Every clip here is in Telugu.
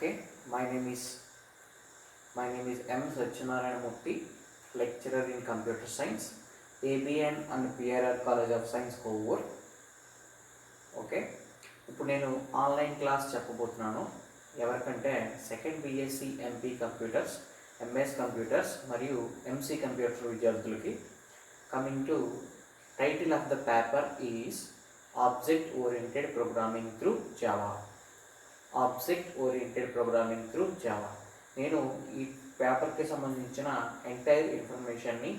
Okay, my name is M. Satyanarayana Murthy, lecturer in computer science, ABN and PRR College of Science, Kovur. Okay, ఇప్పుడు నేను ఆన్లైన్ క్లాస్ చెప్పబోతున్నాను. ఎవరికంటే second BSc MP computers, MS computers మరియు ఎంసీ కంప్యూటర్ విద్యార్థులకి. Coming to title of the paper is object oriented programming through Java. Object oriented programming through Java. నేను ఈ పేపర్కి సంబంధించిన ఎంటైర్ ఇన్ఫర్మేషన్ని,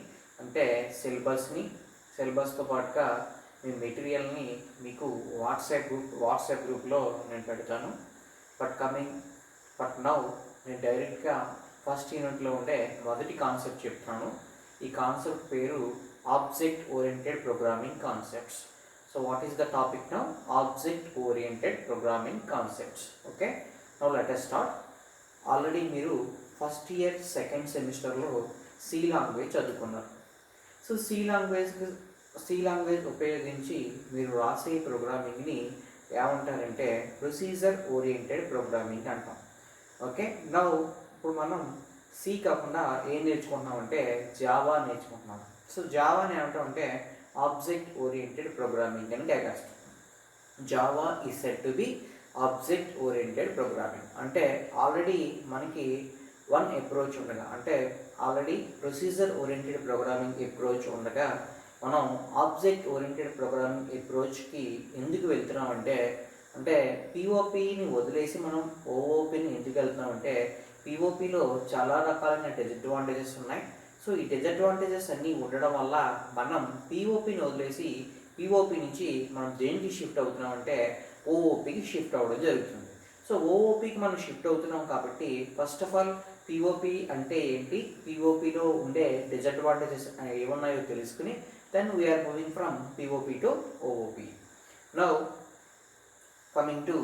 అంటే సిలబస్తో పాటుగా మీ మెటీరియల్ని మీకు వాట్సాప్ గ్రూప్లో నేను పెడతాను. బట్ నౌ నేను డైరెక్ట్గా ఫస్ట్ యూనిట్లో ఉండే మొదటి కాన్సెప్ట్ చెప్తాను. ఈ కాన్సెప్ట్ పేరు object oriented programming concepts. So what is the topic now? Object oriented programming concepts. Okay, now let us start. Already మీరు ఫస్ట్ ఇయర్ సెకండ్ సెమిస్టర్లో సి లాంగ్వేజ్ చదువుకున్నారు. సో సి లాంగ్వేజ్ ఉపయోగించి మీరు రాసే ప్రోగ్రామింగ్ని ఏమంటారంటే ప్రొసీజర్ ఓరియంటెడ్ ప్రోగ్రామింగ్ అంటాం. ఓకే, నౌ ఇప్పుడు మనం సి కాకుండా ఏం నేర్చుకుంటున్నామంటే జావా నేర్చుకుంటున్నాం. సో జావాని ఏమంటామంటే ఆబ్జెక్ట్ ఓరియంటెడ్ ప్రోగ్రామింగ్ అని కేకేస్తాం. Java is said to be object oriented programming. అంటే ఆల్రెడీ మనకి వన్ అప్రోచ్ ఉండగా, అంటే already procedure oriented programming approach ఉండగా మనం ఆబ్జెక్ట్ ఓరియంటెడ్ ప్రోగ్రామింగ్ అప్రోచ్కి ఎందుకు వెళ్తున్నామంటే, అంటే పిఓపిని వదిలేసి మనం ఓఓపిని ఎందుకు వెళ్తున్నామంటే, పిఓపిలో చాలా రకాలైన డిసడ్వాంటేజెస్ ఉన్నాయి. సో ఈ డిసడ్వాంటేజెస్ అన్నీ ఉండడం వల్ల మనం పిఓపిని వదిలేసి పిఓపి నుంచి మనం దేనికి షిఫ్ట్ అవుతున్నామంటే ఓఓపికి షిఫ్ట్ అవ్వడం జరుగుతుంది. సో ఓఓపికి మనం షిఫ్ట్ అవుతున్నాం కాబట్టి ఫస్ట్ ఆఫ్ ఆల్ పిఓపి అంటే ఏంటి, పిఓపిలో ఉండే డిసడ్వాంటేజెస్ ఏమున్నాయో తెలుసుకుని then we are moving from POP to OOP. Now coming to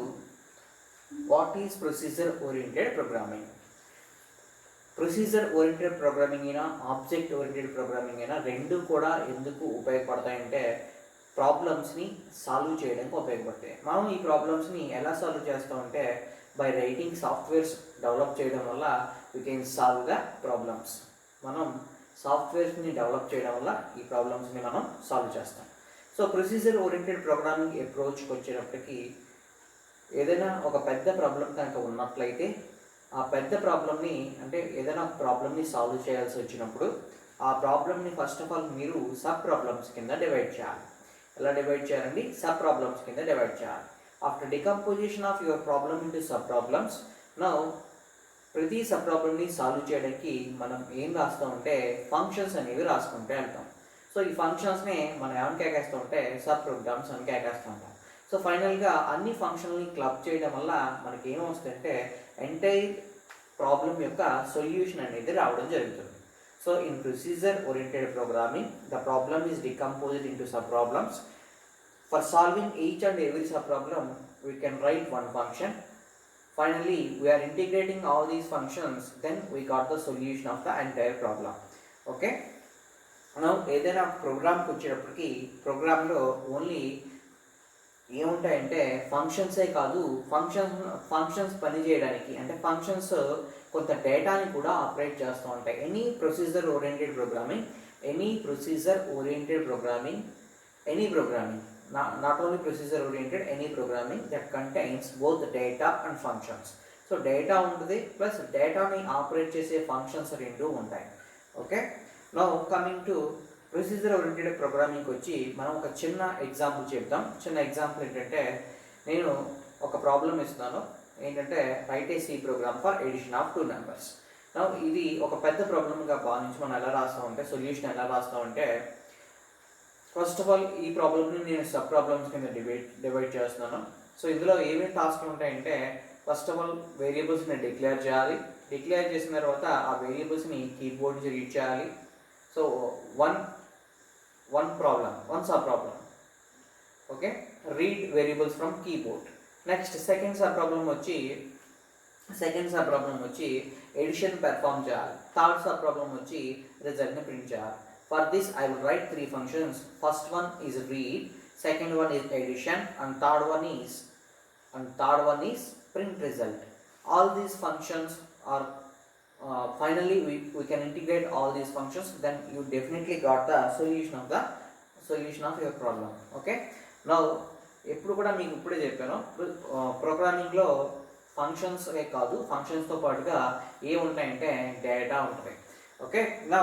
what is procedure oriented programming. Procedure oriented programming అయినా ఆబ్జెక్ట్ ఓరియంటెడ్ ప్రోగ్రామింగ్ అయినా రెండు కూడా ఎందుకు ఉపయోగపడతాయంటే ప్రాబ్లమ్స్ని సాల్వ్ చేయడానికి ఉపయోగపడతాయి. మనం ఈ ప్రాబ్లమ్స్ని ఎలా సాల్వ్ చేస్తామంటే బై రైటింగ్ సాఫ్ట్వేర్స్ డెవలప్ చేయడం వల్ల we can solve the problems. మనం సాఫ్ట్వేర్స్ని డెవలప్ చేయడం వల్ల ఈ ప్రాబ్లమ్స్ని మనం సాల్వ్ చేస్తాం. సో ప్రొసీజర్ ఓరియంటెడ్ ప్రోగ్రామింగ్ అప్రోచ్కి వచ్చేటప్పటికి ఏదైనా ఒక పెద్ద ప్రాబ్లం కనుక ఉన్నట్లయితే ఆ పెద్ద ప్రాబ్లమ్ని, అంటే ఏదైనా ఒక ప్రాబ్లమ్ని సాల్వ్ చేయాల్సి వచ్చినప్పుడు ఆ ప్రాబ్లమ్ని ఫస్ట్ ఆఫ్ ఆల్ మీరు సబ్ ప్రాబ్లమ్స్ కింద డివైడ్ చేయాలి. ఎలా డివైడ్ చేయాలండి? సబ్ ప్రాబ్లమ్స్ కింద డివైడ్ చేయాలి. After decomposition of your problem into sub problems, now ప్రతి సబ్ ప్రాబ్లమ్ని సాల్వ్ చేయడానికి మనం ఏం రాస్తామంటే ఫంక్షన్స్ అనేవి రాసుకుంటూ వెళ్తాం. సో ఈ ఫంక్షన్స్ని మనం ఏమని కేకేస్తూ ఉంటే సబ్ ప్రోగ్రామ్స్ అని కేకేస్తూ ఉంటాం. సో ఫైనల్గా అన్ని ఫంక్షన్ని క్లబ్ చేయడం వల్ల మనకి ఏమొస్తుందంటే ఎంటైర్ ప్రాబ్లం యొక్క సొల్యూషన్ అనేది రావడం జరుగుతుంది. So in procedure oriented programming the problem is decomposed into sub problems. For solving each and every sub problem we can write one function. Finally we are integrating all these functions, then we got the solution of the entire problem. Okay, మనం ఏదైనా ప్రోగ్రామ్కి వచ్చేటప్పటికి ప్రోగ్రాంలో ఓన్లీ ఏముంటాయంటే ఫంక్షన్సే కాదు, ఫంక్షన్స్ పని చేయడానికి, అంటే ఫంక్షన్స్ కొంత డేటాని కూడా ఆపరేట్ చేస్తూ ఉంటాయి. Any procedure oriented programming not only procedure oriented, any programming that contains both data and functions. So data ఉంటుంది ప్లస్ డేటాని ఆపరేట్ చేసే ఫంక్షన్స్ రెండు ఉంటాయి. Okay, now coming to procedure oriented ప్రోగ్రామింగ్కి వచ్చి మనం ఒక చిన్న ఎగ్జాంపుల్ చెప్తాం. చిన్న ఎగ్జాంపుల్ ఏంటంటే, నేను ఒక ప్రాబ్లం ఇస్తున్నాను, ఏంటంటే write a C program for addition of 2 numbers. నా ఇది ఒక పెద్ద ప్రాబ్లమ్గా భావించి మనం ఎలా రాస్తామంటే సొల్యూషన్ ఎలా రాస్తామంటే, ఫస్ట్ ఆఫ్ ఆల్ ఈ ప్రాబ్లమ్ని నేను సబ్ ప్రాబ్లమ్స్ కింద డివైడ్ చేస్తున్నాను. సో ఇందులో ఏమేమి టాస్క్లు ఉంటాయంటే, ఫస్ట్ ఆఫ్ ఆల్ వేరియబుల్స్ని డిక్లేర్ చేయాలి. డిక్లేర్ చేసిన తర్వాత ఆ వేరియబుల్స్ని కీబోర్డ్ నుంచి రీడ్ చేయాలి. So one sub problem. Okay, read variables from keyboard. Next second sub problem వచ్చి addition perform చేయాలి. థర్డ్ sub problem వచ్చి result ని ప్రింట్ చేయాలి. For this I will write 3 functions. First one is read, second one is addition, and third one is print result. all these functions are finally we can integrate all these functions, then you definitely got the solution of your problem. Okay, now ఎప్పుడు కూడా మీకు ఇప్పుడే చెప్పాను, ప్రోగ్రామింగ్లో ఫంక్షన్సే కాదు, ఫంక్షన్స్తో పాటుగా ఏ ఉంటాయంటే డేటా ఉంటుంది. ఓకే, నా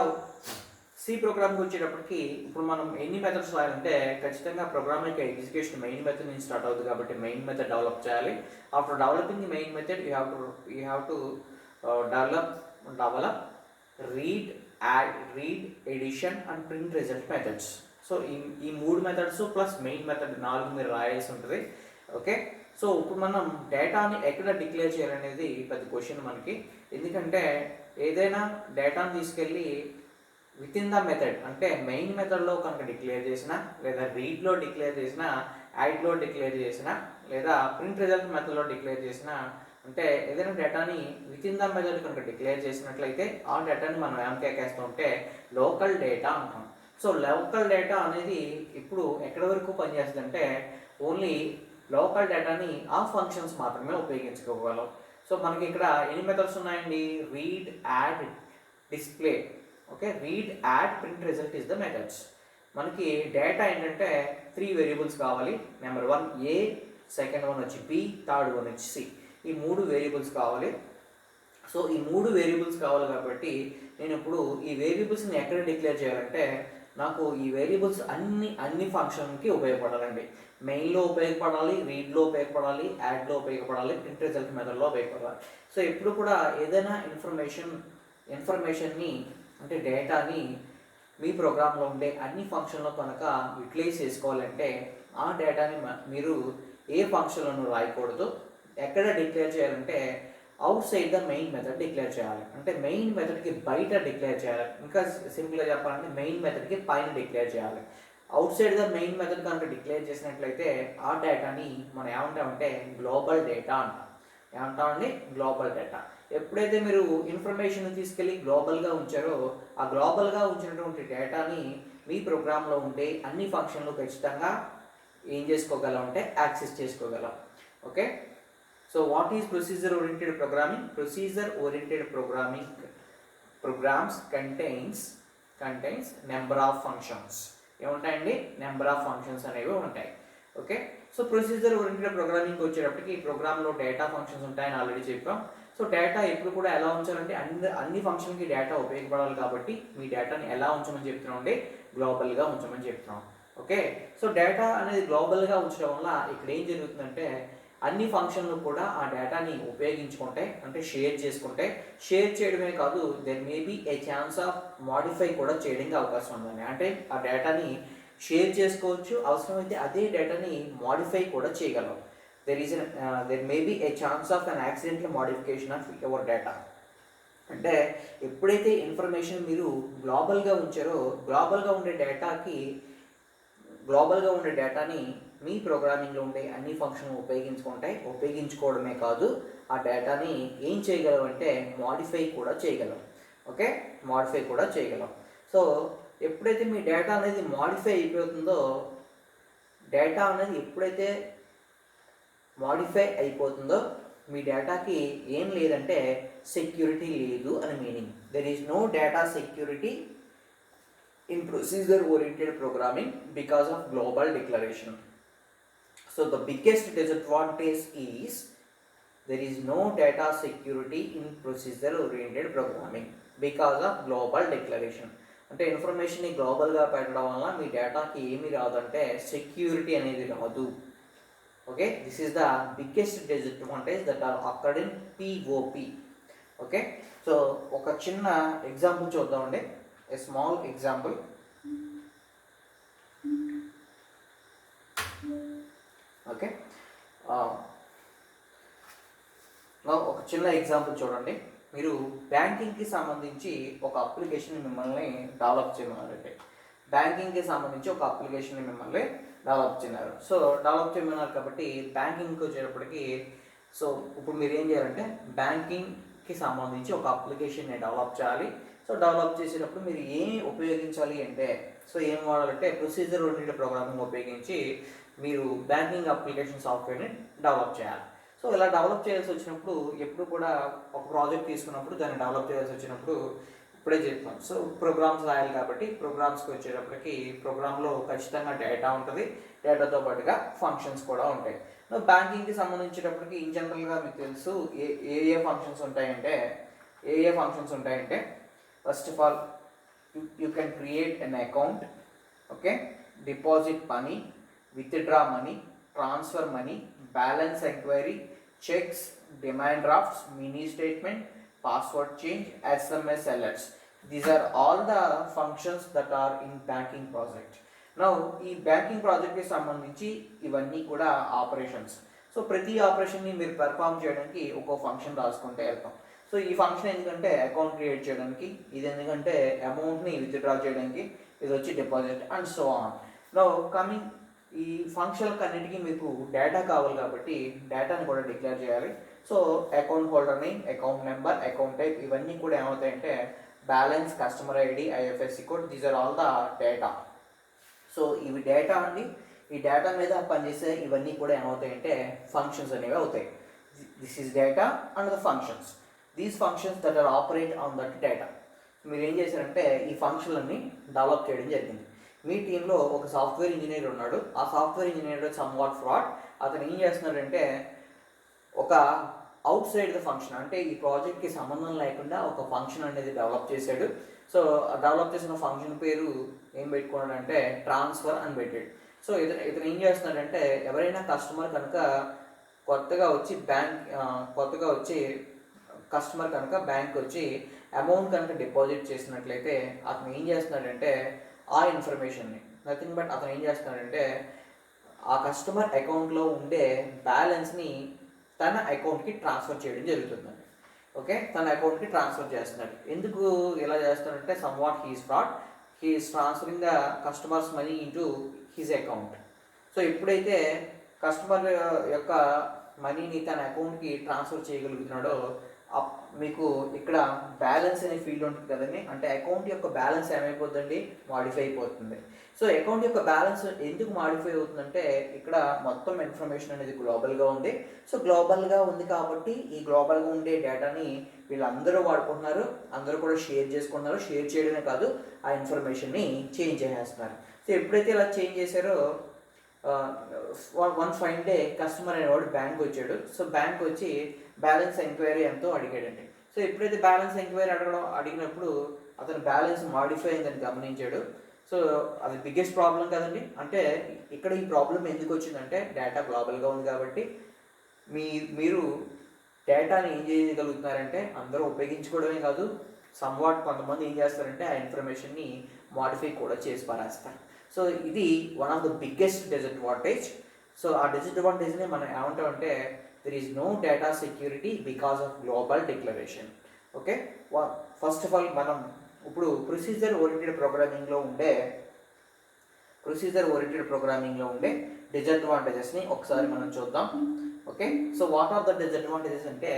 సి ప్రోగ్రామ్కి వచ్చేటప్పటికి ఇప్పుడు మనం ఎన్ని మెథడ్స్ రాయాలంటే ఖచ్చితంగా ప్రోగ్రామింగ్ ఎగ్జిక్యూషన్ మెయిన్ మెథడ్ నుంచి స్టార్ట్ అవుతుంది కాబట్టి మెయిన్ మెథడ్ డెవలప్ చేయాలి. After developing the main method you have to develop read, add, read, addition and print result methods. So ఈ మూడు మెథడ్స్ ప్లస్ మెయిన్ మెథడ్ 4 మీరు రాయాల్సి ఉంటుంది. ఓకే, సో ఇప్పుడు మనం డేటాని ఎక్కడ డిక్లేర్ చేయాలనేది పెద్ద క్వశ్చన్ మనకి. ఎందుకంటే ఏదైనా డేటాను తీసుకెళ్ళి విత్ ఇన్ ద మెథడ్ అంటే మెయిన్ మెథడ్లో కనుక డిక్లేర్ చేసినా, లేదా రీడ్లో డిక్లేర్ చేసినా, యాడ్లో డిక్లేర్ చేసినా, లేదా ప్రింట్ రిజల్ట్ మెథడ్లో డిక్లేర్ చేసినా, అంటే ఏదైనా డేటాని విత్ ఇన్ ద మెథడ్ కనుక డిక్లేర్ చేసినట్లయితే ఆ డేటాని మనం ఏం కేకేస్తామంటే లోకల్ డేటా అంటాం. సో లోకల్ డేటా అనేది ఇప్పుడు ఎక్కడి వరకు పనిచేస్తుంది అంటే ఓన్లీ లోకల్ డేటాని ఆ ఫంక్షన్స్ మాత్రమే ఉపయోగించుకోగలం. సో మనకి ఇక్కడ ఎన్ని మెథడ్స్ ఉన్నాయండి? Read, add, display. Okay, read, add, print result is the methods. మనకి డేటా ఏంటంటే 3 వేరియబుల్స్ కావాలి. నెంబర్ 1 ఏ, సెకండ్ వన్ వచ్చి బి, థర్డ్ వన్ వచ్చి సి. ఈ 3 వేరియబుల్స్ కావాలి. సో ఈ 3 వేరియబుల్స్ కావాలి కాబట్టి నేను ఇప్పుడు ఈ వేరియబుల్స్ని ఎక్కడ డిక్లేర్ చేయాలంటే నాకు ఈ వేరియబుల్స్ అన్ని ఫంక్షన్కి ఉపయోగపడాలండి. మెయిన్లో ఉపయోగపడాలి, రీడ్లో ఉపయోగపడాలి, యాడ్లో ఉపయోగపడాలి, ప్రింట్ రిజల్ట్ మెథడ్లో ఉపయోగపడాలి. సో ఎప్పుడు కూడా ఏదైనా ఇన్ఫర్మేషన్ని అంటే డేటాని మీ ప్రోగ్రాంలో ఉండే అన్ని ఫంక్షన్లో కనుక యూటిలైజ్ చేసుకోవాలంటే ఆ డేటాని మీరు ఏ ఫంక్షన్లను రాయకూడదు, ఎక్కడ డిక్లేర్ చేయాలంటే out side the main method declare చేయాలి. అంటే మెయిన్ మెథడ్కి బయట డిక్లేర్ చేయాలి. ఇంకా సింపుల్గా చెప్పాలంటే మెయిన్ మెథడ్కి పైన డిక్లేర్ చేయాలి. Outside the main method కనుక డిక్లేర్ చేసినట్లయితే ఆ డేటాని మనం ఏమంటామంటే గ్లోబల్ డేటా అంటాం. ఏమంటామండి? Global data. ఎప్పుడైతే మీరు ఇన్ఫర్మేషన్ తీసుకెళ్ళి గ్లోబల్గా ఉంచారో ఆ గ్లోబల్గా ఉంచినటువంటి డేటాని మీ ప్రోగ్రాంలో ఉండే అన్ని ఫంక్షన్లు ఖచ్చితంగా ఏం చేసుకోగలం అంటే యాక్సెస్ చేసుకోగలం. Okay, so what is procedure oriented programming? Procedure oriented programming programs contains number of functions. ఏముంటాయండి? నెంబర్ ఆఫ్ ఫంక్షన్స్ అనేవి ఉంటాయి. ఓకే, సో ప్రొసీజర్ ఓరియంటెడ్ ప్రోగ్రామింగ్కి వచ్చేటప్పటికి ఈ ప్రోగ్రాంలో డేటా ఫంక్షన్స్ ఉంటాయని ఆల్రెడీ చెప్పాం. సో డేటా ఎప్పుడు కూడా ఎలా ఉంచాలంటే అన్ని ఫంక్షన్కి డేటా ఉపయోగపడాలి కాబట్టి మీ డేటాని ఎలా ఉంచమని చెప్తున్నాం అండి? గ్లోబల్గా ఉంచమని చెప్తున్నాం. ఓకే, సో డేటా అనేది గ్లోబల్గా ఉంచడం వల్ల ఇక్కడ ఏం జరుగుతుందంటే అన్ని ఫంక్షన్లు కూడా ఆ డేటాని ఉపయోగించుకుంటే అంటే షేర్ చేసుకుంటే, షేర్ చేయడమే కాదు there may be a chance of modify కూడా చేయడానికి అవకాశం ఉందండి. అంటే ఆ డేటాని షేర్ చేసుకోవచ్చు, అవసరమైతే అదే డేటాని మాడిఫై కూడా చేయగలం. there may be a chance of an accidental modification of your data. అంటే ఎప్పుడైతే ఇన్ఫర్మేషన్ మీరు గ్లోబల్గా ఉంచారో గ్లోబల్గా ఉండే డేటాని మీ ప్రోగ్రామింగ్లో ఉండే అన్ని ఫంక్షన్లు ఉపయోగించుకోవడమే కాదు ఆ డేటాని ఏం చేయగలం అంటే మాడిఫై కూడా చేయగలం. ఓకే, మాడిఫై కూడా చేయగలం. సో ఎప్పుడైతే మీ డేటా అనేది మాడిఫై అయిపోతుందో, డేటా అనేది ఎప్పుడైతే మాడిఫై అయిపోతుందో మీ డేటాకి ఏం లేదంటే సెక్యూరిటీ లేదు అని meaning. There is no data security in procedure oriented programming because of global declaration. So the biggest disadvantage is there is no data security in procedure oriented programming because of global declaration. అంటే ఇన్ఫర్మేషన్ని గ్లోబల్గా పెట్టడం వల్ల మీ డేటాకి ఏమి రాదంటే సెక్యూరిటీ అనేది రాదు. Okay, this is the biggest disadvantage that are occurred in POP. Okay, so ఒక చిన్న ఎగ్జాంపుల్ చూద్దామండి. A small example. Okay. Now ఒక చిన్న ఎగ్జాంపుల్ చూడండి. మీరు బ్యాంకింగ్కి సంబంధించి ఒక అప్లికేషన్ మిమ్మల్ని డెవలప్ చేయమన్నారంటే బ్యాంకింగ్కి సంబంధించి ఒక అప్లికేషన్ మిమ్మల్ని డెవలప్ చేయన్నారు. సో డెవలప్ చేయమన్నారు కాబట్టి బ్యాంకింగ్కి వచ్చేటప్పటికి సో ఇప్పుడు మీరు ఏం చేయాలంటే బ్యాంకింగ్కి సంబంధించి ఒక అప్లికేషన్ని డెవలప్ చేయాలి. సో డెవలప్ చేసేటప్పుడు మీరు ఏం ఉపయోగించాలి అంటే సో ఏం వాడాలంటే ప్రొసీజర్ ఓరియంటెడ్ ప్రోగ్రామింగ్ ఉపయోగించి మీరు బ్యాంకింగ్ అప్లికేషన్ సాఫ్ట్వేర్ని డెవలప్ చేయాలి. సో ఇలా డెవలప్ చేయాల్సి వచ్చినప్పుడు ఎప్పుడు కూడా ఒక ప్రాజెక్ట్ తీసుకున్నప్పుడు దాన్ని డెవలప్ చేయాల్సి వచ్చినప్పుడు ఇప్పుడే చెప్తాం. సో ప్రోగ్రామ్స్ రాయాలి కాబట్టి ప్రోగ్రామ్స్కి వచ్చేటప్పటికి ప్రోగ్రాంలో ఖచ్చితంగా డేటా ఉంటుంది, డేటాతో పాటుగా ఫంక్షన్స్ కూడా ఉంటాయి. బ్యాంకింగ్కి సంబంధించేటప్పటికి ఇన్ జనరల్గా మీకు తెలుసు ఏ ఫంక్షన్స్ ఉంటాయంటే first of all you can create an account, okay, deposit money, withdraw money, transfer money, balance inquiry, checks, demand drafts, mini statement, password change, SMS alerts. These are all the functions that are in banking project. Now ఈ బ్యాంకింగ్ ప్రాజెక్ట్కి సంబంధించి ఇవన్నీ కూడా ఆపరేషన్స్. సో ప్రతి ఆపరేషన్ని మీరు పెర్ఫామ్ చేయడానికి ఒక్కో ఫంక్షన్ రాసుకుంటే వెళ్తాం. సో ఈ ఫంక్షన్ ఎందుకంటే అకౌంట్ క్రియేట్ చేయడానికి, ఇది ఎందుకంటే అమౌంట్ని విత్డ్రా చేయడానికి, ఇది వచ్చి deposit and so on. Now coming ఈ ఫంక్షన్లకు అన్నిటికీ మీకు డేటా కావాలి కాబట్టి డేటాని కూడా డిక్లేర్ చేయాలి. So account holder name, account number, account type ఇవన్నీ కూడా ఏమవుతాయంటే balance, customer ID, IFSC code, these are all the data. So ఇవి డేటా అండి. ఈ డేటా మీద పనిచేసే ఇవన్నీ కూడా ఏమవుతాయంటే ఫంక్షన్స్ అనేవి అవుతాయి. This is data and the functions. These functions that are operate on that data. మీరు ఏం చేశారంటే ఈ ఫంక్షన్లన్నీ డెవలప్ చేయడం జరిగింది. మీ టీంలో ఒక సాఫ్ట్వేర్ ఇంజనీర్ ఉన్నాడు. ఆ సాఫ్ట్వేర్ ఇంజనీర్ సమ్వాట్ ఫ్రాడ్. అతను ఏం చేస్తున్నాడంటే ఒక అవుట్ సైడ్ ద ఫంక్షన్, అంటే ఈ ప్రాజెక్ట్కి సంబంధం లేకుండా ఒక ఫంక్షన్ అనేది డెవలప్ చేశాడు. సో డెవలప్ చేసిన ఫంక్షన్ పేరు ఏం పెట్టుకున్నాడంటే ట్రాన్స్ఫర్ అని పెట్టాడు. సో ఇతను ఏం చేస్తున్నాడంటే ఎవరైనా కస్టమర్ కనుక కస్టమర్ కనుక బ్యాంక్ వచ్చి అమౌంట్ కనుక డిపాజిట్ చేసినట్లయితే అతను ఏం చేస్తున్నాడంటే ఆ ఇన్ఫర్మేషన్ని నథింగ్ బట్ అతను ఏం చేస్తున్నాడంటే ఆ కస్టమర్ అకౌంట్లో ఉండే బ్యాలెన్స్ని తన అకౌంట్కి ట్రాన్స్ఫర్ చేయడం జరుగుతుందండి. ఓకే, తన అకౌంట్కి ట్రాన్స్ఫర్ చేస్తున్నాడు. ఎందుకు ఇలా చేస్తున్నాడంటే somewhat he's fraud, he is transferring the customers money into his account. So ఎప్పుడైతే కస్టమర్ యొక్క మనీని తన అకౌంట్కి ట్రాన్స్ఫర్ చేయగలుగుతున్నాడో మీకు ఇక్కడ బ్యాలెన్స్ అనే ఫీల్డ్ ఉంటుంది కదండి, అంటే అకౌంట్ యొక్క బ్యాలెన్స్ ఏమైపోతుందండి, మాడిఫై అయిపోతుంది. సో అకౌంట్ యొక్క బ్యాలెన్స్ ఎందుకు మాడిఫై అవుతుందంటే ఇక్కడ మొత్తం ఇన్ఫర్మేషన్ అనేది గ్లోబల్గా ఉంది. సో గ్లోబల్గా ఉంది కాబట్టి ఈ గ్లోబల్గా ఉండే డేటాని వీళ్ళందరూ వాడుకుంటున్నారు, అందరూ కూడా షేర్ చేసుకుంటున్నారు. షేర్ చేయడమే కాదు ఆ ఇన్ఫర్మేషన్ని చేంజ్ చేసేస్తున్నారు. సో ఎప్పుడైతే ఇలా చేంజ్ చేశారో వన్ ఫైన్ డే కస్టమర్ అనేవాడు బ్యాంక్ వచ్చాడు. సో బ్యాంక్ వచ్చి బ్యాలెన్స్ ఎంక్వైరీ ఎంతో అడిగాడండి. సో ఎప్పుడైతే బ్యాలెన్స్ ఎంక్వైరీ అడిగినప్పుడు అతను బ్యాలెన్స్ మాడిఫై అయిందని గమనించాడు. సో అది బిగ్గెస్ట్ ప్రాబ్లం కదండి. అంటే ఇక్కడ ఈ ప్రాబ్లం ఎందుకు వచ్చిందంటే డేటా గ్లోబల్గా ఉంది కాబట్టి మీరు డేటాని ఏం చేయగలుగుతున్నారంటే అందరూ ఉపయోగించుకోవడమే కాదు, సమ్వాట్ కొంతమంది ఏం చేస్తారంటే ఆ ఇన్ఫర్మేషన్ని మాడిఫై కూడా చేసి పారేస్తారు. సో ఇది one of the biggest disadvantage. So ఆ డిసడ్వాంటేజ్ని మనం ఏమంటామంటే there is no data security because of global declaration. Okay, first of all మనం ఇప్పుడు ప్రొసీజర్ ఓరియంటెడ్ ప్రోగ్రామింగ్లో ఉండే డిసడ్వాంటేజెస్ని ఒకసారి మనం చూద్దాం. Okay, so what are the disadvantages అంటే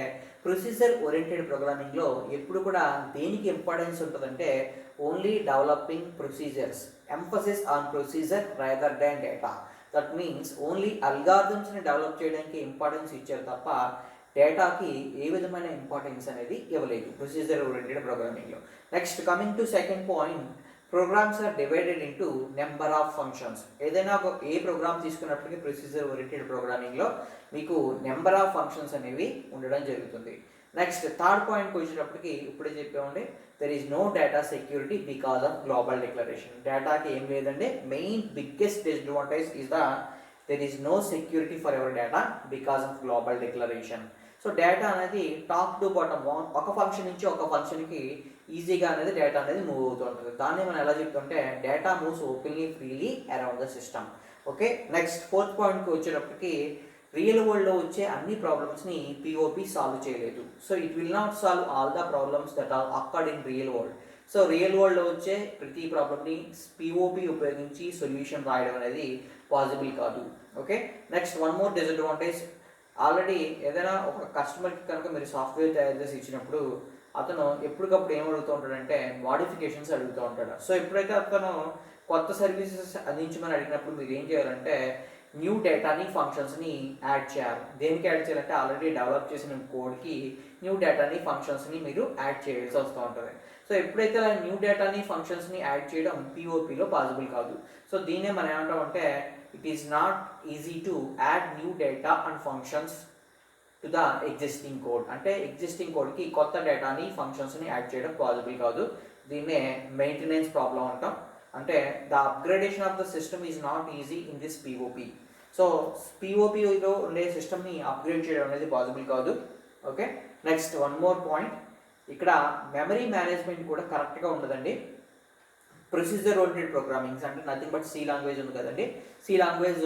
ప్రొసీజర్ ఓరియంటెడ్ ప్రోగ్రామింగ్లో ఎప్పుడు కూడా దేనికి ఇంపార్టెన్స్ ఉంటుందంటే only developing procedures, emphasis on procedure rather than data. That means only అల్గారిథమ్స్ని డెవలప్ చేయడానికి ఇంపార్టెన్స్ ఇచ్చారు తప్ప డేటాకి ఏ విధమైన ఇంపార్టెన్స్ అనేది ఇవ్వలేదు ప్రొసీజర్ ఓరియంటెడ్ ప్రోగ్రామింగ్లో. Next coming to second point, programs are divided into number of functions. ఏదైనా ఏ ప్రోగ్రామ్ తీసుకున్నప్పటికీ ప్రొసీజర్ ఓరియంటెడ్ ప్రోగ్రామింగ్లో మీకు నెంబర్ ఆఫ్ ఫంక్షన్స్ అనేవి ఉండడం జరుగుతుంది. నెక్స్ట్ థర్డ్ పాయింట్కి వచ్చేటప్పటికి ఇప్పుడే చెప్పామండి, there is no data security because of global declaration. డేటాకి ఏం లేదండి, main biggest disadvantage is there is no security for ever data because of global declaration. So data అనేది టాప్ టు బాటమ్ ఒక ఫంక్షన్ నుంచి ఒక ఫంక్షన్కి ఈజీగా అనేది డేటా అనేది మూవ్ అవుతూ ఉంటుంది. దాన్ని మనం ఎలా చెప్తుంటే data moves openly freely around the system. Okay, next fourth పాయింట్కి వచ్చేటప్పటికి రియల్ వరల్డ్లో వచ్చే అన్ని ప్రాబ్లమ్స్ని పిఓపి సాల్వ్ చేయలేదు. So it will not solve all the problems that are occurred in real world. So real వరల్డ్లో వచ్చే ప్రతి ప్రాబ్లమ్ని పిఓపి ఉపయోగించి సొల్యూషన్ రాయడం అనేది పాసిబుల్ కాదు. Okay, next one more disadvantage, already ఏదైనా ఒక కస్టమర్కి కనుక మీరు సాఫ్ట్వేర్ తయారు చేసి ఇచ్చినప్పుడు అతను ఎప్పటికప్పుడు ఏం అడుగుతూ ఉంటాడంటే మోడిఫికేషన్స్ అడుగుతూ ఉంటాడు. సో ఎప్పుడైతే అతను కొత్త సర్వీసెస్ అందించమని అడిగినప్పుడు మీరు ఏం చేయాలంటే న్యూ డేటాని ఫంక్షన్స్ని యాడ్ చేయాలి. దేనికి యాడ్ చేయాలంటే ఆల్రెడీ డెవలప్ చేసిన కోడ్కి న్యూ డేటాని ఫంక్షన్స్ని మీరు యాడ్ చేయాల్సి వస్తూ ఉంటుంది. సో ఎప్పుడైతే అలా న్యూ డేటాని ఫంక్షన్స్ని యాడ్ చేయడం పిఓపిలో పాసిబుల్ కాదు. సో దీన్నే మనం ఏమంటామంటే it is not easy to add new data and functions to the existing code. అంటే ఎగ్జిస్టింగ్ కోడ్కి కొత్త డేటాని ఫంక్షన్స్ని యాడ్ చేయడం పాసిబుల్ కాదు. దీన్నే మెయింటెనెన్స్ ప్రాబ్లం అంటాం. అంటే the upgradation of the system is not easy in this POP. So పిఓపిలో ఉండే సిస్టమ్ని అప్గ్రేడ్ చేయడం అనేది పాసిబుల్ కాదు. Okay, next one more point. ఇక్కడ మెమరీ మేనేజ్మెంట్ కూడా కరెక్ట్గా ఉండదండి. ప్రొసీజర్ ఓరియంటెడ్ ప్రోగ్రామింగ్స్ అంటే నథింగ్ బట్ సి లాంగ్వేజ్ ఉంది కదండి. సి లాంగ్వేజ్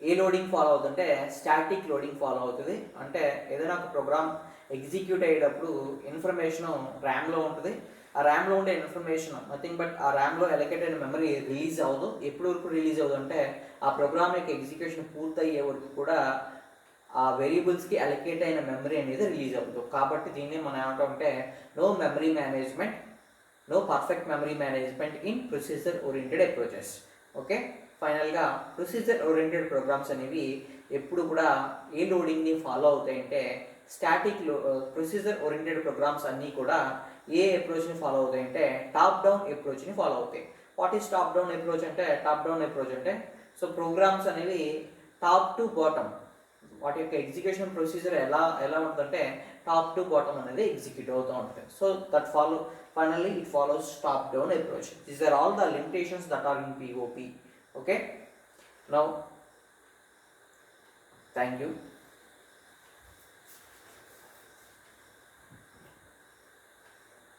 ఏ లోడింగ్ ఫాలో అవుతుందంటే స్టాటిక్ లోడింగ్ ఫాలో అవుతుంది. అంటే ఏదైనా ఒక ప్రోగ్రామ్ ఎగ్జిక్యూట్ అయ్యేటప్పుడు ఇన్ఫర్మేషన్ ర్యామ్లో ఉంటుంది. ఆ ర్యామ్లో ఉండే ఇన్ఫర్మేషన్ నథింగ్ బట్ ఆ ర్యామ్లో అలొకేట్ అయిన మెమరీ రిలీజ్ అవ్వదు. ఎప్పటి వరకు రిలీజ్ అవ్వదు అంటే ఆ ప్రోగ్రామ్ యొక్క ఎగ్జిక్యూషన్ పూర్తయ్యే వరకు కూడా ఆ వేరియబుల్స్కి అలొకేట్ అయిన మెమరీ అనేది రిలీజ్ అవ్వదు. కాబట్టి దీన్ని మనం ఏమంటామంటే no memory management, no perfect memory management in procedure oriented approaches. Okay, ఫైనల్గా ప్రొసీజర్ ఓరియంటెడ్ ప్రోగ్రామ్స్ అనేవి ఎప్పుడు కూడా ఏ లోడింగ్ని ఫాలో అవుతాయంటే స్టాటిక్ ప్రొసీజర్ ఓరియంటెడ్ ప్రోగ్రామ్స్ అన్నీ కూడా ఏ అప్రోచ్ని ఫాలో అవుతాయంటే టాప్ డౌన్ అప్రోచ్ని ఫాలో అవుతాయి. What is top down approach అంటే సో ప్రోగ్రామ్స్ అనేవి టాప్ టు బాటమ్ వాటి యొక్క ఎగ్జిక్యూషన్ ప్రొసీజర్ ఎలా ఉంటుందంటే టాప్ టు బాటమ్ అనేది ఎగ్జిక్యూట్ అవుతూ ఉంటుంది. So that finally it follows top down approach. These are all the limitations that are in POP. Okay, now thank you.